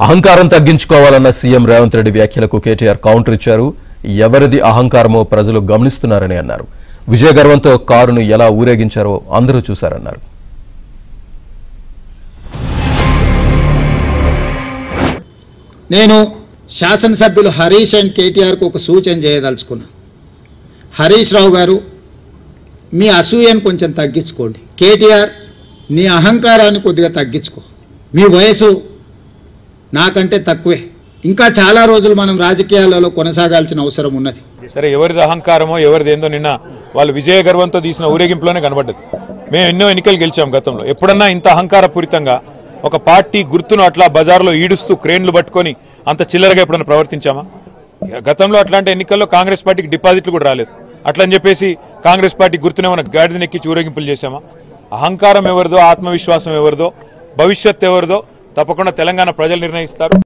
అహంకారం తగ్గించుకోవాలన్న సీఎం రేవంత్ రెడ్డి వ్యాఖ్యలకు కేటీఆర్ కౌంటర్ ఇచ్చారు. ఎవరిది అహంకారమో ప్రజలు గమనిస్తున్నారని అన్నారు. విజయ గర్వంతో కారును ఎలా ఊరేగించారో అందరూ చూశారన్నారు. నేను శాసనసభ్యులు హరీష్ అండ్ కేటీఆర్కు ఒక సూచన చేయదలుచుకున్నా. హరీష్ రావు గారు, మీ అసూయను కొంచెం తగ్గించుకోండి. కేటీఆర్, నీ అహంకారాన్ని కొద్దిగా తగ్గించుకో. మీ వయసు నాకంటే తక్కువే. ఇంకా చాలా రోజులు మనం రాజకీయాలలో కొనసాగాల్సిన అవసరం ఉన్నది. సరే, ఎవరిది అహంకారమో ఎవరిది ఏందో నిన్న వాళ్ళు విజయ గర్వంతో తీసిన ఊరేగింపులోనే కనబడ్డది. మేము ఎన్నో ఎన్నికలు గెలిచాం గతంలో. ఎప్పుడన్నా ఇంత అహంకారపూరితంగా ఒక పార్టీ గుర్తును అట్లా బజార్లో ఈడుస్తూ క్రేన్లు పట్టుకొని అంత చిల్లరగా ఎప్పుడన్నా ప్రవర్తించామా? గతంలో అట్లాంటి ఎన్నికల్లో కాంగ్రెస్ పార్టీకి డిపాజిట్లు కూడా రాలేదు. అట్లని చెప్పేసి కాంగ్రెస్ పార్టీ గుర్తునే మన గాడిదనెక్కి ఊరేగింపులు చేశామా? అహంకారం ఎవరిదో, ఆత్మవిశ్వాసం ఎవరిదో, భవిష్యత్ ఎవరిదో తప్పకుండా తెలంగాణ ప్రజలు నిర్ణయిస్తారు.